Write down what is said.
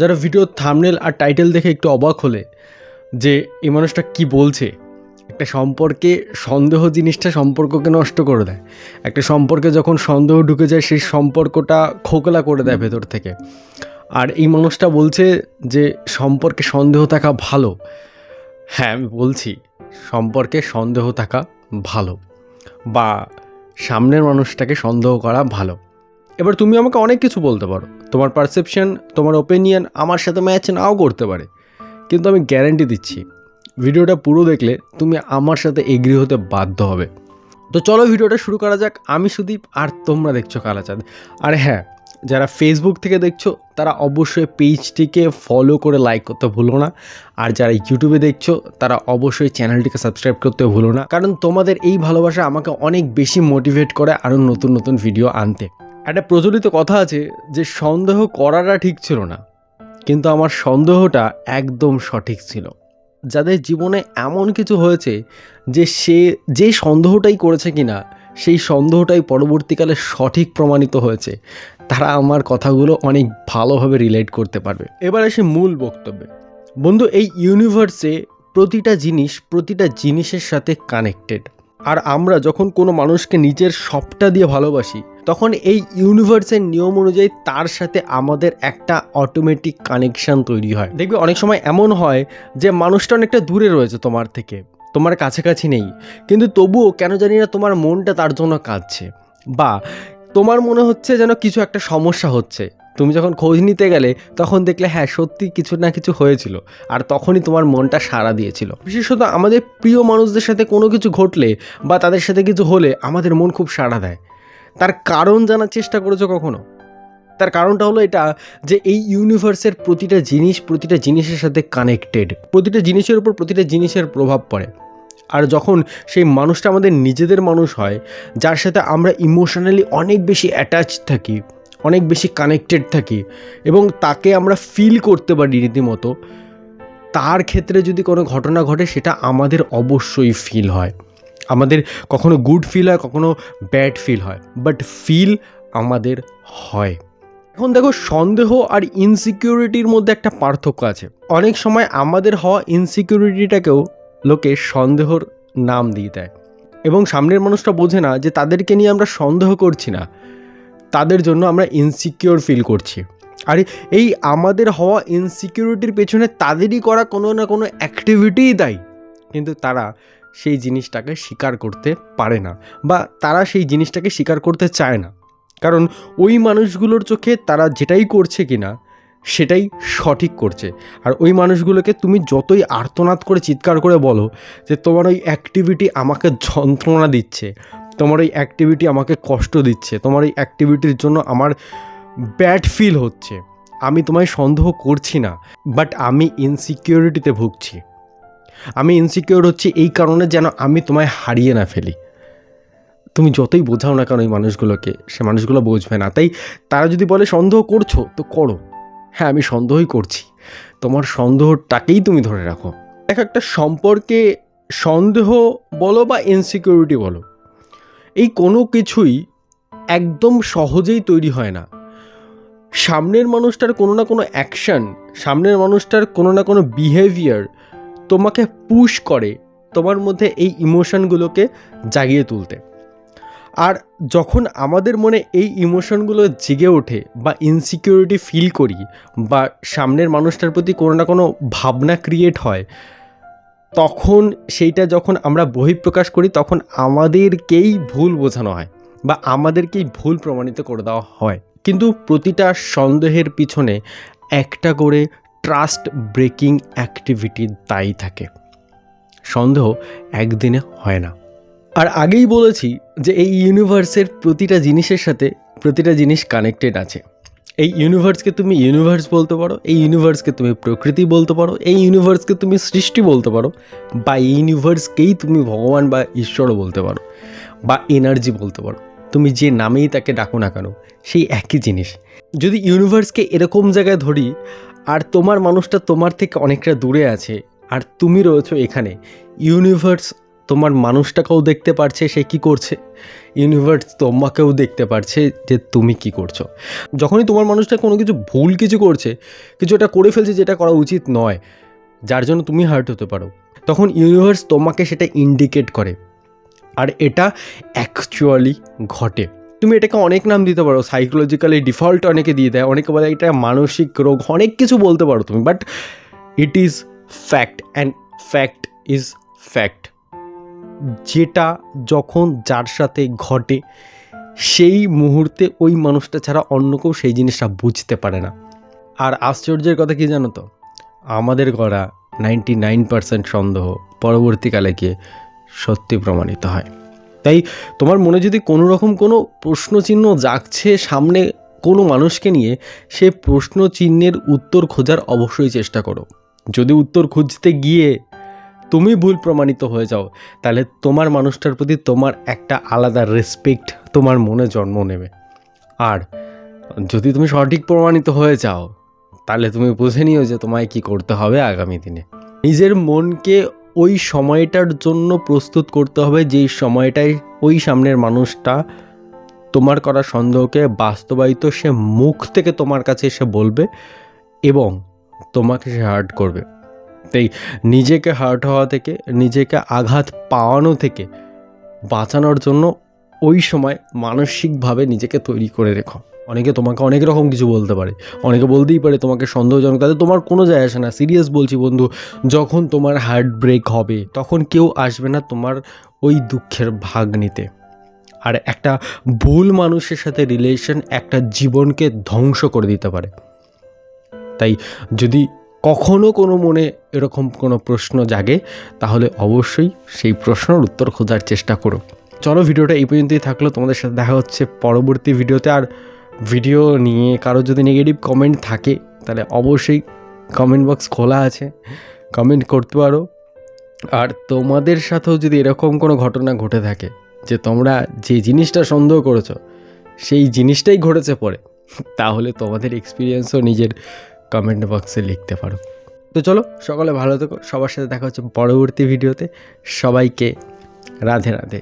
যারা ভিডিওর থাম্বনেল আর টাইটেল দেখে একটু অবাক হলে যে এই মানুষটা কি বলছে। একটা সম্পর্কে সন্দেহ জিনিসটা সম্পর্ককে নষ্ট করে দেয়। একটা সম্পর্কে যখন সন্দেহ ঢুকে যায় সেই সম্পর্কটা খোকলা করে দেয় ভেতর থেকে। আর এই মানুষটা বলছে যে সম্পর্কে সন্দেহ থাকা ভালো। হ্যাঁ, আমি বলছি সম্পর্কে সন্দেহ থাকা ভালো, বা সামনের মানুষটাকে সন্দেহ করা ভালো। এবার তুমি আমাকে অনেক কিছু বলতে পারো, তোমার পারসেপশন, তোমার ওপিনিয়ন আমার সাথে ম্যাচ নাও করতে পারে, কিন্তু আমি গ্যারান্টি দিচ্ছি ভিডিওটা পুরো দেখলে তুমি আমার সাথে এগ্রি হতে বাধ্য হবে। তো চলো ভিডিওটা শুরু করা যাক। আমি সুদীপ আর তোমরা দেখছো কালাচাঁদ। আর হ্যাঁ, যারা ফেসবুক থেকে দেখছো তারা অবশ্যই পেজটিকে ফলো করে লাইক করতে ভুলো না। আর যারা ইউটিউবে দেখছো তারা অবশ্যই চ্যানেলটিকে সাবস্ক্রাইব করতে ভুলো না, কারণ তোমাদের এই ভালোবাসা আমাকে অনেক বেশি মোটিভেট করে আরও নতুন নতুন ভিডিও আনতে। একটা প্রচলিত কথা আছে যে সন্দেহ করাটা ঠিক ছিল না, কিন্তু আমার সন্দেহটা একদম সঠিক ছিল। যাদের জীবনে এমন কিছু হয়েছে যে সে যে সন্দেহটাই করেছে কিনা সেই সন্দেহটাই পরবর্তীকালে সঠিক প্রমাণিত হয়েছে, তারা আমার কথাগুলো অনেক ভালোভাবে রিলেট করতে পারবে। এবার আসে মূল বক্তব্যে। বন্ধু, এই ইউনিভার্সে প্রতিটা জিনিসের সাথে কানেক্টেড। আর আমরা যখন কোনো মানুষকে নিজের সবটা দিয়ে ভালোবাসি, তখন এই ইউনিভার্সের নিয়ম অনুযায়ী তার সাথে আমাদের একটা অটোমেটিক কানেকশান তৈরি হয়। দেখবে অনেক সময় এমন হয় যে মানুষটা অনেকটা দূরে রয়েছে তোমার থেকে, তোমার কাছাকাছি নেই, কিন্তু তবুও কেন জানি না তোমার মনটা তার জন্য কাঁদছে, বা তোমার মনে হচ্ছে যেন কিছু একটা সমস্যা হচ্ছে। তুমি যখন খোঁজ নিতে গেলে তখন দেখলে হ্যাঁ সত্যি কিছু না কিছু হয়েছিল, আর তখনই তোমার মনটা সাড়া দিয়েছিল। বিশেষত আমাদের প্রিয় মানুষদের সাথে কোনো কিছু ঘটলে বা তাদের সাথে কিছু হলে আমাদের মন খুব সাড়া দেয়। তার কারণ জানার চেষ্টা করেছো কখনো? তার কারণটা হলো এটা যে এই ইউনিভার্সের প্রতিটা জিনিসের সাথে কানেক্টেড। প্রতিটা জিনিসের উপর প্রতিটা জিনিসের প্রভাব পড়ে। আর যখন সেই মানুষটা আমাদের নিজেদের মানুষ হয়, যার সাথে আমরা ইমোশনালি অনেক বেশি অ্যাটাচ থাকি, অনেক বেশি কানেক্টেড থাকি, এবং তাকে আমরা ফিল করতে পারি রীতিমতো, তার ক্ষেত্রে যদি কোনো ঘটনা ঘটে সেটা আমাদের অবশ্যই ফিল হয়। আমাদের কখনো গুড ফিল হয়, কখনো ব্যাড ফিল হয়, বাট ফিল আমাদের হয়। এখন দেখো, সন্দেহ আর ইনসিকিউরিটির মধ্যে একটা পার্থক্য আছে। অনেক সময় আমাদের হওয়া ইনসিকিউরিটিটাকেও লোকে সন্দেহর নাম দিয়ে দেয়, এবং সামনের মানুষটা বোঝে না যে তাদেরকে নিয়ে আমরা সন্দেহ করছি না, তাদের জন্য আমরা ইনসিকিউর ফিল করছি। আর এই আমাদের হওয়া ইনসিকিউরিটির পেছনে তাদেরই করা কোনো না কোনো অ্যাক্টিভিটিই দায়ী, কিন্তু তারা সেই জিনিসটাকে স্বীকার করতে পারে না, বা তারা সেই জিনিসটাকে স্বীকার করতে চায় না, কারণ ওই মানুষগুলোর চোখে তারা যেটাই করছে কিনা সেটাই সঠিক করছে। আর ওই মানুষগুলোকে তুমি যতই আর্তনাদ করে চিৎকার করে বলো যে তোমার ওই অ্যাক্টিভিটি আমাকে যন্ত্রণা দিচ্ছে, তোমার ওই অ্যাক্টিভিটি আমাকে কষ্ট দিচ্ছে, তোমার ওই অ্যাক্টিভিটির জন্য আমার ব্যাড ফিল হচ্ছে, আমি তোমায় সন্দেহ করছি না, বাট আমি ইনসিকিউরিটিতে ভুগছি। আমি ইনসিকিউর হচ্ছি এই কারণে যেন আমি তোমায় হারিয়ে না ফেলি। তুমি যতই বোঝাও না কেন ওই মানুষগুলোকে, সে মানুষগুলো বুঝবে না। তাই তারা যদি বলে সন্দেহ করছো তো করো, হ্যাঁ আমি সন্দেহই করছি, তোমার সন্দেহটাকেই তুমি ধরে রাখো। এক একটা সম্পর্কে সন্দেহ বলো বা ইনসিকিউরিটি বলো, এই কোনো কিছুই একদম সহজেই তৈরি হয় না। সামনের মানুষটার কোনো না কোনো অ্যাকশান, সামনের মানুষটার কোনো না কোনো বিহেভিয়ার তোমাকে পুশ করে তোমার মধ্যে এই ইমোশনগুলোকে জাগিয়ে তুলতে। আর যখন আমাদের মনে এই ইমোশনগুলো জেগে ওঠে বা ইনসিকিউরিটি ফিল করি, বা সামনের মানুষটার প্রতি কোনো না কোনো ভাবনা ক্রিয়েট হয়, তখন সেইটা যখন আমরা বহিঃপ্রকাশ করি তখন আমাদেরকেই ভুল বোঝানো হয় বা আমাদেরকেই ভুল প্রমাণিত করে দেওয়া হয়। কিন্তু প্রতিটা সন্দেহের পিছনে একটা করে ট্রাস্ট ব্রেকিং অ্যাক্টিভিটি দায়ী থাকে। সন্দেহ একদিনে হয় না। আর আগেই বলেছি যে এই ইউনিভার্সের প্রতিটা জিনিসের সাথে প্রতিটা জিনিস কানেক্টেড আছে। এই ইউনিভার্সকে তুমি ইউনিভার্স বলতে পারো, এই ইউনিভার্সকে তুমি প্রকৃতি বলতে পারো, এই ইউনিভার্সকে তুমি সৃষ্টি বলতে পারো, বা এই ইউনিভার্সকেই তুমি ভগবান বা ঈশ্বরও বলতে পারো, বা এনার্জি বলতে পারো। তুমি যে নামেই তাকে ডাকো না কেন, সেই একই জিনিস। যদি ইউনিভার্সকে এরকম জায়গায় ধরি, আর তোমার মানুষটা তোমার থেকে অনেকটা দূরে আছে আর তুমি রয়েছো এখানে, ইউনিভার্স তোমার মানুষটাকেও দেখতে পারছে সে কী করছে, ইউনিভার্স তোমাকেও দেখতে পারছে যে তুমি কি করছো। যখনই তোমার মানুষটা কোনো কিছু ভুল কিছু করছে, কিছু একটা করে ফেলছে যেটা করা উচিত নয়, যার জন্য তুমি হার্ট হতে পারো, তখন ইউনিভার্স তোমাকে সেটা ইন্ডিকেট করে। আর এটা অ্যাকচুয়ালি ঘটে। তুমি এটাকে অনেক নাম দিতে পারো, সাইকোলজিক্যালি ডিফল্ট অনেকে দিয়ে দেয়, অনেকে বলে এটা মানসিক রোগ, অনেক কিছু বলতে পারো তুমি, but it is fact and fact is fact. যেটা যখন যার সাথে ঘটে সেই মুহূর্তে ওই মানুষটা ছাড়া অন্য কেউ সেই জিনিসটা বুঝতে পারে না। আর আশ্চর্যের কথা কি জানো তো, আমাদের করা 99% সন্দেহ পরবর্তীকালে গিয়ে সত্যি প্রমাণিত হয়। তাই তোমার মনে যদি কোনো রকম কোনো প্রশ্নচিহ্ন জাগছে সামনে কোনো মানুষকে নিয়ে, সে প্রশ্নচিহ্নের উত্তর খোঁজার অবশ্যই চেষ্টা করো। যদি উত্তর খুঁজতে গিয়ে তুমি ভুল প্রমাণিত হয়ে যাও, তাহলে তোমার মানুষটার প্রতি তোমার একটা আলাদা রেসপেক্ট তোমার মনে জন্ম নেবে। আর যদি তুমি সঠিক প্রমাণিত হয়ে যাও, তাহলে তুমি বুঝে নিও যে তোমায় কি করতে হবে আগামী দিনে। নিজের মনকে ওই সময়টার জন্য প্রস্তুত করতে হবে, যেই সময়টায় ওই সামনের মানুষটা তোমার করা সন্দেহকে বাস্তবায়িত সে মুখ থেকে তোমার কাছে এসে বলবে এবং তোমাকে সে হার্ট করবে। তাই নিজেকে হার্ট হওয়া থেকে, নিজেকে আঘাত পাওয়ানো থেকে বাঁচানোর জন্য ওই সময় মানসিকভাবে নিজেকে তৈরি করে রেখো। অনেকে তোমাকে অনেক রকম কিছু বলতে পারে, অনেকে বলতেই পারে তোমাকে সন্দেহজনক, তাতে তোমার কোনো যায় আসে না। সিরিয়াস বলছি বন্ধু, যখন তোমার হার্ট ব্রেক হবে তখন কেউ আসবে না তোমার ওই দুঃখের ভাগ নিতে। আর একটা ভুল মানুষের সাথে রিলেশন একটা জীবনকে ধ্বংস করে দিতে পারে। তাই যদি কখনো কোনো মনে এরকম কোনো প্রশ্ন জাগে, তাহলে অবশ্যই সেই প্রশ্নের উত্তর খোঁজার চেষ্টা করো। চলো, ভিডিওটা এই পর্যন্তই থাকলো, তোমাদের সাথে দেখা হচ্ছে পরবর্তী ভিডিওতে। আর ভিডিও নিয়ে কারো যদি নেগেটিভ কমেন্ট থাকে, তাহলে অবশ্যই কমেন্ট বক্স খোলা আছে, কমেন্ট করতে পারো। আর তোমাদের সাথেও যদি এরকম কোনো ঘটনা ঘটে থাকে যে তোমরা যে জিনিসটা সন্দেহ করেছো সেই জিনিসটাই ঘটেছে পরে, তাহলে তোমাদের এক্সপিরিয়েন্সও নিজের কমেন্ট বক্সে লিখতে পারো। তো চলো, সকলে ভালো থেকো, সবার সাথে দেখা হচ্ছে পরবর্তী ভিডিওতে। সবাইকে রাধে রাধে।